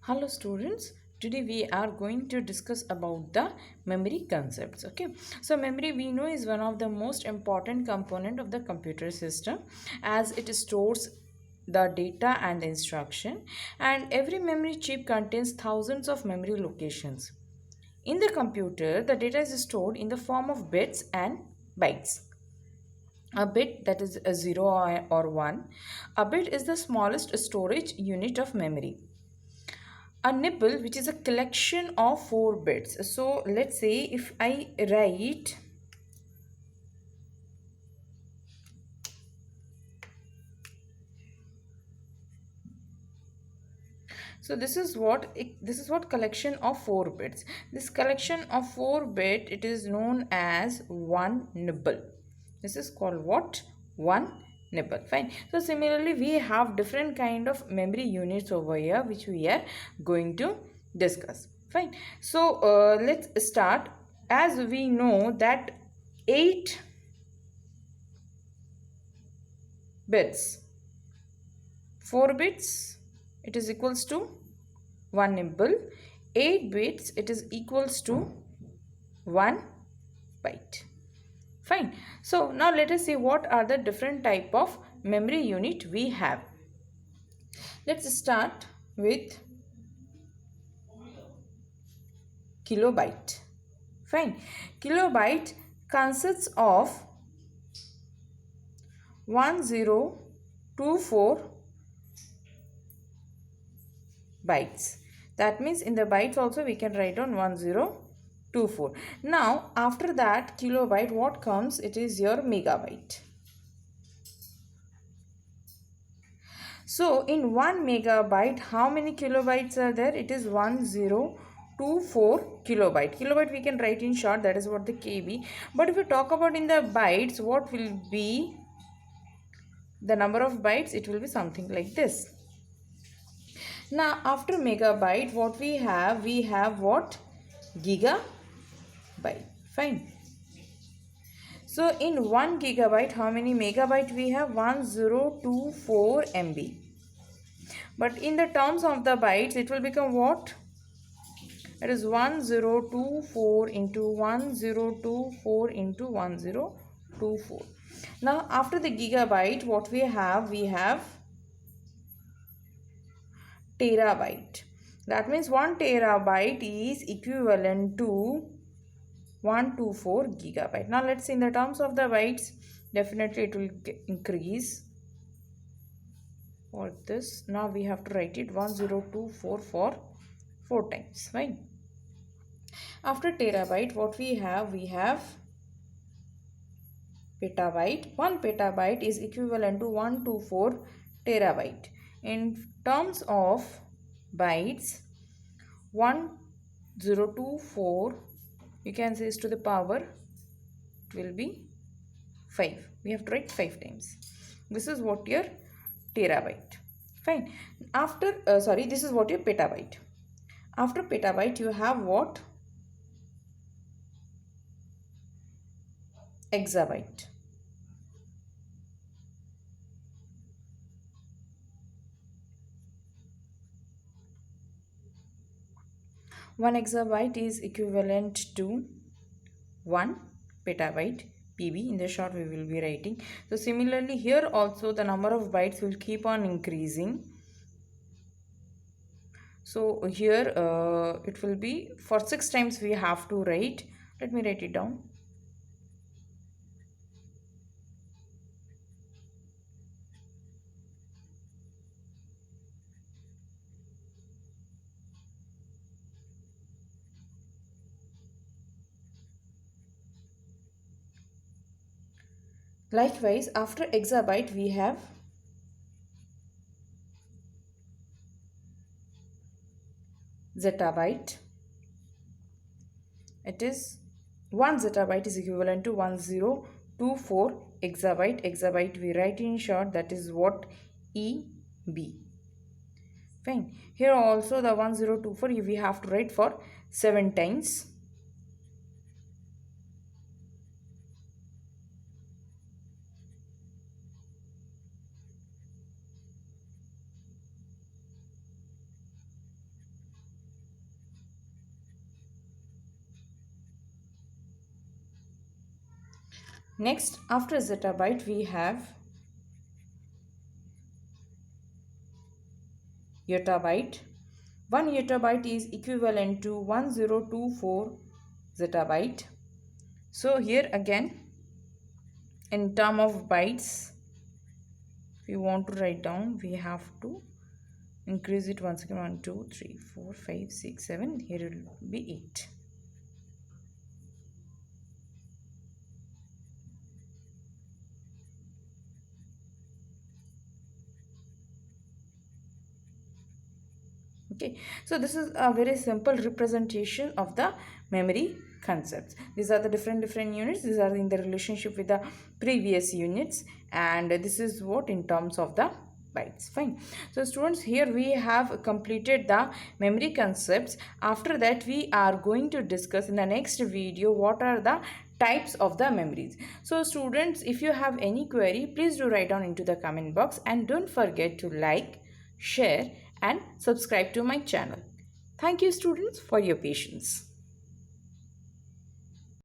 Hello students, today we are going to discuss about the memory concepts. Okay, so memory we know is one of the most important component of the computer system as it stores the data and the instruction, and every memory chip contains thousands of memory locations. In the computer, the data is stored in the form of bits and bytes. A bit, that is a 0 or 1. A bit is the smallest storage unit of memory. A nibble, which is a collection of 4 bits. So let's say if I write, so this is what collection of 4 bits. This collection of 4 bit, it is known as one nibble. This is called what? One nibble. Fine. So similarly we have different kind of memory units over here which we are going to discuss. Fine. So let's start. As we know that 8 bits, 4 bits, it is equals to 1 nibble. 8 bits, it is equals to 1 byte. Fine. So now let us see what are the different type of memory unit we have. Let's start with kilobyte. Fine. Kilobyte consists of 1024 bytes. That means in the bytes also we can write on 1024. Now after that kilobyte, what comes? It is your megabyte. So in 1 megabyte, how many kilobytes are there? It is 1024 kilobyte. Kilobyte we can write in short, that is what the KB. But if we talk about in the bytes, what will be the number of bytes? It will be something like this. Now after megabyte, what we have? We have what? Gigabyte. Fine. So in 1 gigabyte, how many megabyte we have? 1024 MB. But in the terms of the bytes, it will become what? It is 1024 into 1024 into 1024. Now after the gigabyte, what we have? We have terabyte. That means 1 terabyte is equivalent to 124 gigabyte. Now let's see in the terms of the bytes, definitely it will increase for this. Now we have to write it 1024 for 4 times. Fine. After terabyte, what we have? We have petabyte. 1 petabyte is equivalent to 124 terabyte. In terms of bytes, 1024, you can say is to the power, it will be 5. We have to write 5 times. This is what your terabyte. Fine. After this is what your petabyte. After petabyte, you have what? Exabyte. One exabyte is equivalent to 1 petabyte. PB in the short we will be writing. So similarly here also the number of bytes will keep on increasing. So here it will be for 6 times we have to write. Let me write it down. Likewise, after exabyte we have zettabyte. It is 1 zettabyte is equivalent to 1024 exabyte. Exabyte we write in short, that is what? EB. Fine. Here also the 1024 we have to write for 7 times. Next, after zettabyte, we have yottabyte. 1 yottabyte is equivalent to 1024 zettabyte. So here again, in term of bytes, if we want to write down, we have to increase it once again. 1 2 3 4 5 6 7. Here it will be 8. Okay, so this is a very simple representation of the memory concepts. These are the different units. These are in the relationship with the previous units, and this is what in terms of the bytes. Fine. So students, here we have completed the memory concepts. After that, we are going to discuss in the next video what are the types of the memories. So students, if you have any query, please do write down into the comment box, and don't forget to like, share and subscribe to my channel. Thank you students for your patience.